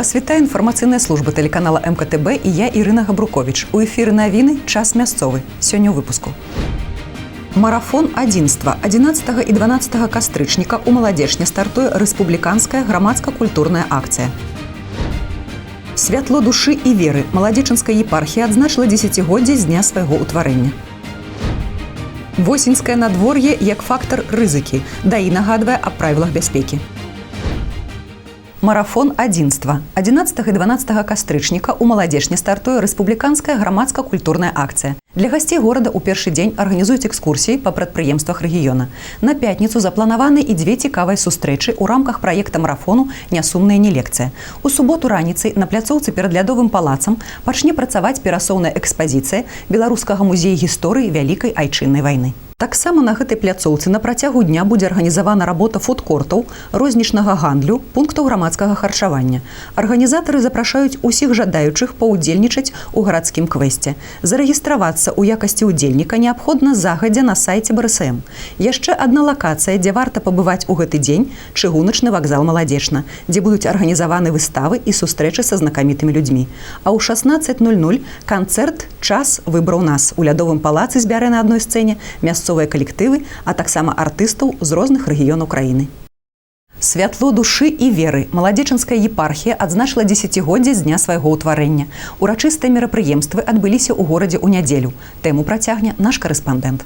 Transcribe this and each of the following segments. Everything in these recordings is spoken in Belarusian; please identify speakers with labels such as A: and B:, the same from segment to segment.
A: Вас вітае інфармацыйная служба тэлеканала МКТБ і я, Ірына Габруковіч. У эфіры навіны «Час мясцовы». Сёння ў выпуску. Марафон адзінства. 11 і 12 кастрычніка ў Маладзечне стартуе рэспубліканская грамадска-культурная акцыя. Святло душы і веры. Маладзечанская епархія адзначыла 10-годдзе з дня свайго ўтварэння. Восеньскае надвор'е як фактар рызыкі. ДАІ нагадвае аб правілах бяспекі. Марафон адзінства. 11 і 12 кастрычніка ў Маладзечне стартуе рэспубліканская грамадска-культурная акцыя. Для гасцей горада ў першы дзень арганізуюць экскурсіі па прадпрыемствах рэгіёна. На пятніцу запланаваны і дзве цікавыя сустрэчы ў рамках праекта марафону «Нясумная не лекцыя». У суботу раніцай на пляцоўцы перад Лядовым палацам пачне працаваць перасоўная экспазіцыя Беларускага музея гісторыі Вялікай айчыннай вайны. Таксама на гэтай пляцоўцы на працягу дня будзе арганізавана работа фудкортаў, рознічнага гандлю, пунктаў грамадскага харчавання. Арганізатары запрашаюць усіх жадаючых паўдзельнічаць у гарадскім квесце. Зарэгістравацца ў якасці ўдзельніка неабходна загадзя на сайце БРСМ. Яшчэ адна лакацыя, дзе варта пабываць у гэты дзень – чыгуначны вакзал Маладзечна, дзе будуць арганізаваны выставы і сустрэчы са знакамітымі людзьмі. А ў 16:00 канцэрт «Час выбраў нас» у Лядовым палацы збярэ на адной сцэне мясцовыя калектывы, а таксама артыстаў з розных рэгіёнаў краіны. Святло душы і веры. Маладзечанская епархія адзначыла 10-годдзе з дня свайго ўтварэння. Урачыстыя мерапрыемствы адбыліся ў горадзе ў нядзелю. Тэму працягне наш карэспандэнт.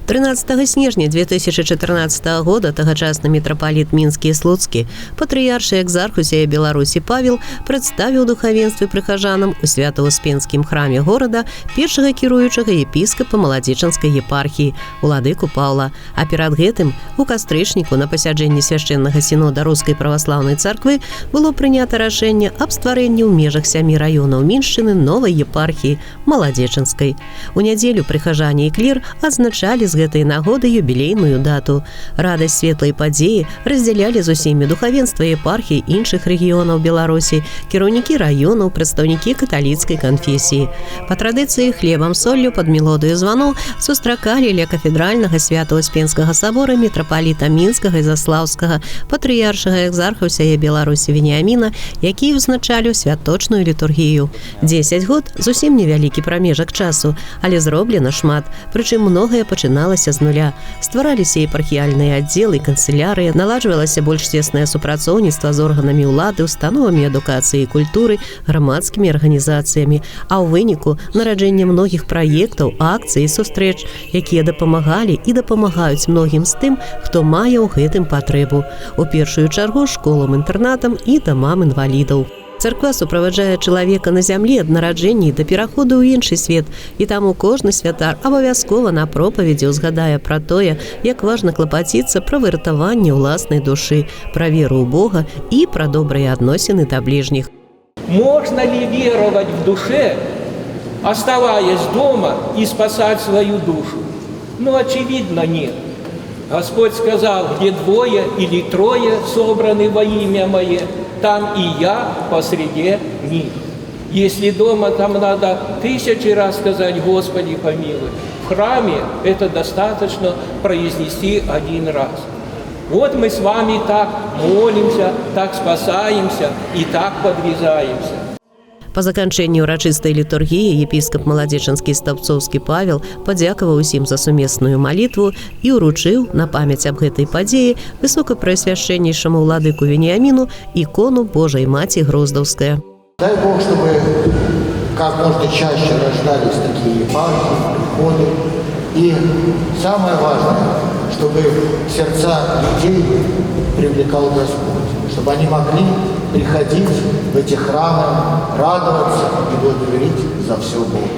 B: 13 снежня 2014 года тагачасны мітрапаліт Мінскі і Слуцкі, патрыяршы экзархусія Беларусі Павел прадставіў духавенстве прыхажанам у свята-успенскім храме горада першага кіруючага епіскапа Маладзечанскай епархіі, уладыку Паўла. А перад гэтым у кастрычніку на пасяджэнні свяшчэннага сінода Рускай праваслаўнай царквы было прынята рашэнне аб стварэнні ў межах 7 раёнаў Міншчыны новай епархіі Маладзечанскай. У нядзелю прыхажане і клір адзначалі з гэтай нагоды юбілейную дату. Радасць светлай падзеі раздзялялі з усімі духавенства епархій іншых рэгіёнаў Беларусі, кіраўнікі раёнаў, прадстаўнікі каталіцкай канфесіі. Па традыцыі хлебам соллю пад мелодыю званоў сустракалі ля кафедральнага свята-успенскага сабора мітрапаліта Мінскага і Заслаўскага, патрыяршага экзархусія Беларусі Веніаміна, які ўзначаліў святочную літургію. 10 год зусім невялікі прамежак часу, але зроблена шмат, прычым многае пачыналася з нуля. Ствараліся епархіяльныя аддзелы, канцылярыя, наладжвалася больш цеснае супрацоўніцтва з органамі ўлады, установамі адукацыі і культуры, грамадскімі арганізацыямі, а ў выніку нараджэнне многіх праектаў, акцый і сустрэч, якія дапамагалі і дапамагаюць многім з тым, хто мае ў гэтым патрэбу. У першую чаргу школам-інтэрнатам і дамам інвалідаў. Царква суправаджае чалавека на зямлі ад нараджэння да пераходу ў іншы свет, і таму кожны святар абавязкова на пропаведзі ўзгадае пра тое, як важна клапаціцца пра выратаванне ўласнай душы, пра веру ў Бога і пра добрыя адносіны да бліжніх.
C: Можно ли веровать в душе, оставаясь дома и спасать свою душу? Ну, очевидно, нет. Господь сказал: где двое или трое собраны во имя Мое, там и я посреди них. Если дома, там надо 1000 раз сказать: Господи, помилуй. В храме это достаточно произнести 1 раз. Вот мы с вами так молимся, так спасаемся и так подвязаемся.
B: Па заканчэнні ўрачыстай літургіі епіскап Маладзечанскі Стаўцоўскі Павел падзякаваў усім за сумесную малітву і ўручыў на памяць аб гэтай падзеі высокапрэасвяшчэннейшаму ўладыку Веніаміну ікону Божай Маці Гроздаўская.
D: Дай Бог, чтобы как можно чаще рождались такие епархии, приходы. И самое важное, чтобы сердца людей привлекал Господь, чтобы они могли приходить в эти храмы, радоваться и благодарить за все Бога.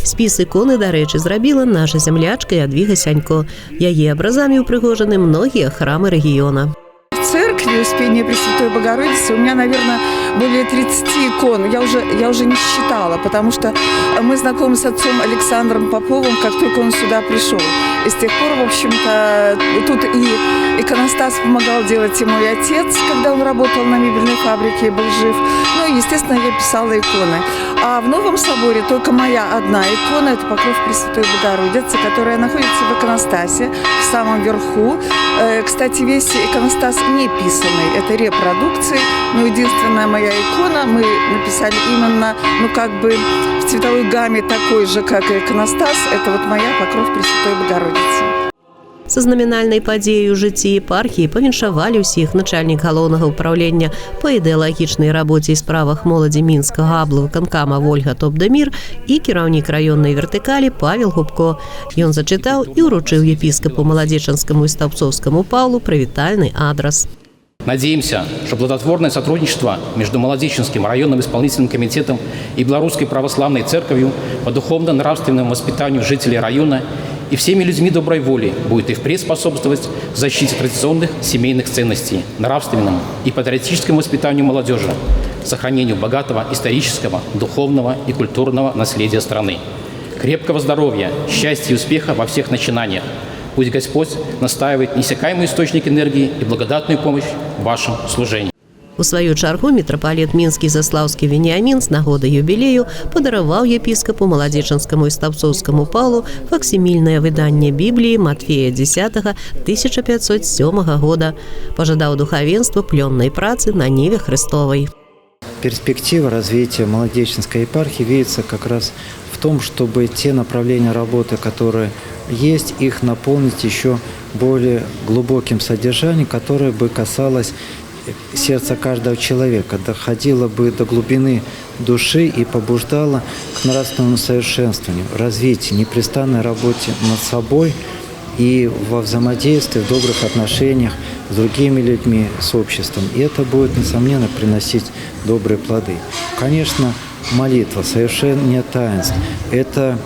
B: Спіс іконы, дарэчы, зрабіла наша зямлячка Ядвіга Сянько. Яе абразамі ўпрыгожаны многія храмы рэгіёна.
E: В церкви Успения Пресвятой Богородицы у меня, наверное, более 30 икон. Я уже не считала, потому что мы знакомы с отцом Александром Поповым, как только он сюда пришел. И с тех пор, в общем-то, тут и иконостас помогал делать и мой отец, когда он работал на мебельной фабрике и был жив. Ну и, естественно, я писала иконы. А в Новом соборе только моя одна икона – это Покров Пресвятой Богородицы, которая находится в иконостасе, в самом верху. Кстати, весь иконостас не писанный, это репродукции, но единственная моя икона мы написали именно, в цветовой гамме такой же, как и иконостас, это вот моя Покров Пресвятой Богородицы.
B: Са знамінальнай падзеяй у жыцці епархіі павіншавалі ўсіх начальнік галоўнага ўпраўлення па ідэалагічнай рабоце і справах моладзі мінскага аблвыканкама Вольга Топдамір і кіраўнік раённай вертыкалі Павел Губко. Ён зачытаў і ўручыў епіскапу Маладзечанскаму і Стаўпцоўскаму Павлу прывітальны адрас.
F: Надеемся, что плодотворное сотрудничество между Молодеченским районным исполнительным комитетом и Белорусской православной церковью по духовно-нравственному воспитанию жителей района и всеми людьми доброй воли будет и впредь способствовать защите традиционных семейных ценностей, нравственному и патриотическому воспитанию молодежи, сохранению богатого исторического, духовного и культурного наследия страны. Крепкого здоровья, счастья и успеха во всех начинаниях. Пусть Господь настаивает неиссякаемый источник энергии и благодатную помощь в вашем служении.
B: У сваю чаргу мітрапаліт мінскі Заслаўскі Веніамін з нагоды юбілею падараваў епіскапу Маладзечанскаму і Стаўпцоўскаму Павлу факсімільнае выданне Бібліі Матфея 10 1507 года. Пожадаў духавенству плённай працы на ниве Христовой.
G: Перспектива развития Молодеченской епархии видится как раз в том, чтобы те направления работы, которые есть, их наполнить еще более глубоким содержанием, которое бы касалось сердца каждого человека, доходило бы до глубины души и побуждало к нравственному совершенствованию, развитию, непрестанной работе над собой и во взаимодействии, в добрых отношениях с другими людьми, с обществом. И это будет, несомненно, приносить добрые плоды. Конечно, молитва, совершение таинств – это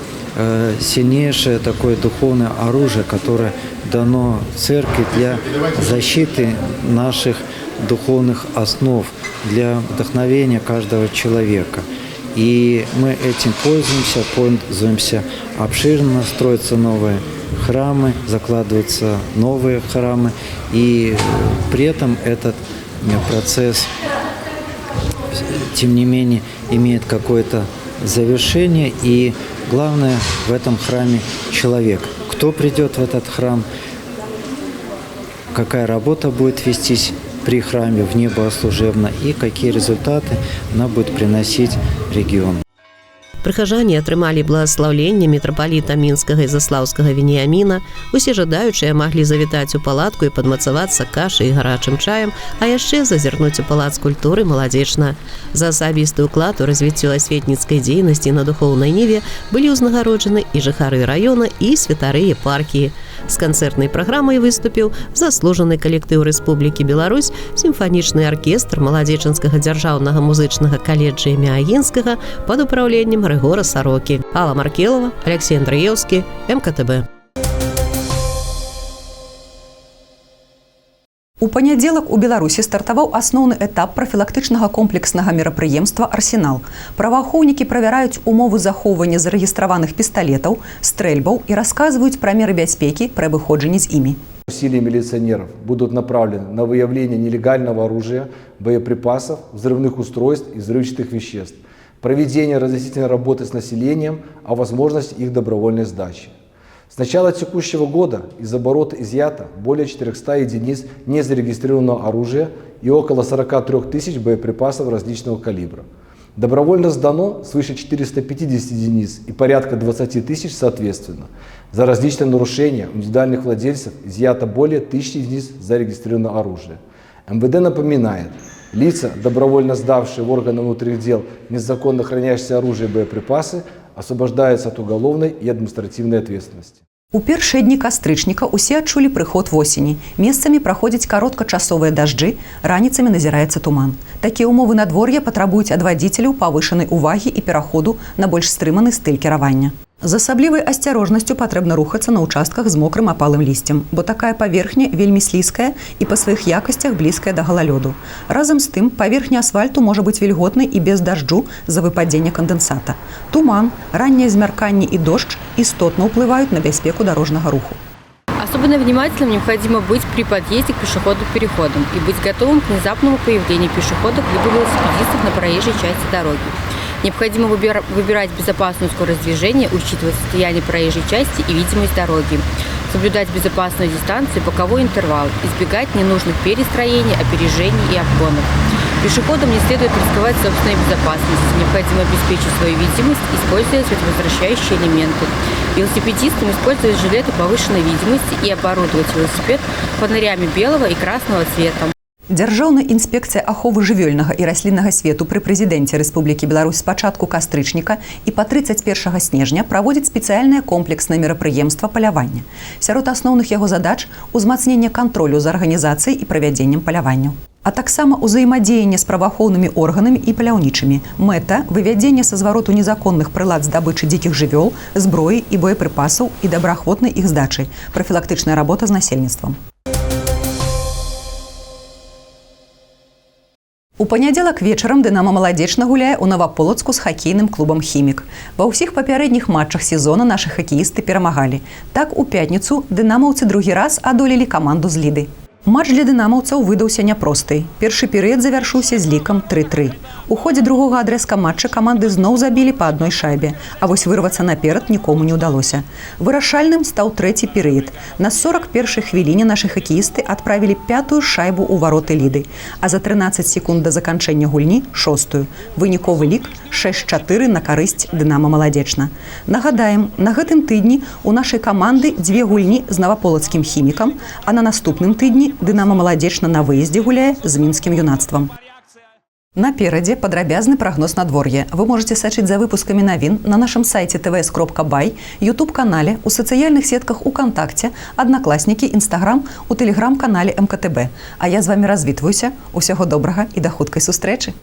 G: сильнейшее такое духовное оружие, которое дано церкви для защиты наших духовных основ, для вдохновения каждого человека. И мы этим пользуемся обширно, строятся новые храмы, закладываются новые храмы, и при этом этот процесс, тем не менее, имеет какое-то завершение, и главное в этом храме человек. Кто придет в этот храм, какая работа будет вестись при храме вне богослужебно и какие результаты она будет приносить региону.
B: Прыхажане атрымалі благаслаўленне мітрапаліта мінскага і заслаўскага Веніаміна. Усе жадаючыя маглі завітаць у палатку і падмацавацца кашай і гарачым чаем, а яшчэ зазірнуць у палац культуры Маладзечна. За асабісты ўклад у развіццё асветніцкай дзейнасці на духоўнай ніве былі ўзнагароджаны і жыхары раёна, і святары епархіі. З канцэртнай праграмай выступіў заслужаны калектыў Рэспублікі Беларусь, сімфанічны аркестр Маладзечанскага дзяржаўнага музычнага каледжа імя Агінскага пад управленнем Рыгора Сарокі. Алла Маркелова, Алексей Андреевский, МКТБ.
A: У панядзелак у Беларусі стартаваў асноўны этап прафілактычнага комплекснага мерапрыемства «Арсенал». Праваахоўнікі правяраюць умовы захоўвання зарэгістраваных пісталетаў, стрэльбаў и рассказывают про меры бяспекі при абыходжанні з імі.
H: Усилия милиционеров будут направлены на выявление нелегального оружия, боеприпасов, взрывных устройств и взрывчатых веществ, проведение разъяснительной работы с населением о возможности их добровольной сдачи. С начала текущего года из оборота изъято более 400 единиц незарегистрированного оружия и около 43 тысяч боеприпасов различного калибра. Добровольно сдано свыше 450 единиц и порядка 20 тысяч соответственно. За различные нарушения у индивидуальных владельцев изъято более 1000 единиц зарегистрированного оружия. МВД напоминает, лица, добровольно сдавшие в органы внутренних дел незаконно хранящиеся оружие и боеприпасы, освобождаются от уголовной и административной ответственности.
A: У першыя дні кастрычніка усе адчулі прыход восені. Месцамі праходзяць кароткачасовыя дажджы, раніцамі назіраецца туман. Такія ўмовы надвор'я патрабуюць ад вадзіцеляў павышанай увагі і пераходу на больш стрыманы стыль кіравання. З асаблівай асцярожнасцю патрэбна рухацца на ўчастках з мокрым апалым лісцем, бо такая паверхня вельмі слізкая і па сваіх якасцях блізкая да галалёду. Разам з тым, паверхня асфальту можа быць вільготнай і без дажджу з-за выпадзення кандэнсата. Туман, ранняе змярканне і дождж істотна ўплываюць на бяспеку дорожнага руху.
I: Особенно внимательным необходимо быть при подъезде к пешеходным переходам и быть готовым к внезапному появлению пешеходов либо велосипедистов на проезжей части дороги. Необходимо выбирать безопасную скорость движения, учитывать состояние проезжей части и видимость дороги. Соблюдать безопасную дистанцию и боковой интервал, избегать ненужных перестроений, опережений и обгонов. Пешеходам не следует рисковать собственной безопасностью. Необходимо обеспечить свою видимость, используя световозвращающие элементы. Велосипедистам использовать жилеты повышенной видимости и оборудовать велосипед фонарями белого и красного цвета.
A: Дзяржаўная інспекцыя аховы жывёльнага і расліннага свету пры прэзідэнце Рэспублікі Беларусь з пачатку кастрычніка і па 31 снежня праводзіць спецыяльнае комплекснае мерапрыемства палявання. Сярод асноўных яго задач узмацненне кантролю за арганізацыяй і правядзеннем паляванняў. А таксама ўзаемадзеянне з праваахоўнымі органамі і паляўнічымі. Мэта – вывядзенне са звароту незаконных прылад здабычы дзікіх жывёл, зброі і боепрыпасаў і добраахвотнай іх здачы, прафілактычная работа з насельніцтвам. У панядзелак вечарам «Дынама Маладзечна» гуляе ў Наваполацку з хакейным клубам «Хімік». Ва ўсіх папярэдніх матчах сезона нашы хакеісты перамагалі. Так, у пятніцу дынамаўцы другі раз адолелі каманду з Ліды. Матч для дынамаўцаў выдаўся няпросты. Першы перыяд завяршыўся з лікам 3-3. У ходзе другога адрэзка матча каманды зноў забілі па адной шайбе, а вось вырвацца наперад нікому не ўдалося. Вырашальным стаў трэці перыяд. На 41-й хвіліне нашы хакеісты адправілі 5-ю шайбу ў вароты Ліды, а за 13 секунд да заканчэння гульні 6-ю. Выніковы лік 6-4 на карысць «Дынама Маладзечна». Нагадаем, на гэтым тыдні у нашай каманды 2 гульні з наваполацкім «Хімікам», а на наступным тыдні «Дынама Маладзечна» на выездзе гуляе з мінскім юнацтвам. Наперадзе падрабязны прагноз надвор'я. Вы можете сачыць за выпускамі навін на нашым сайце tvs.by, YouTube-канале, у сацыяльных сетках УКонтакце, Аднакласнікі, Інстаграм, у тэлеграм-канале МКТБ. А я з вамі развітваюся. Усяго добрага і да хуткай сустрэчы!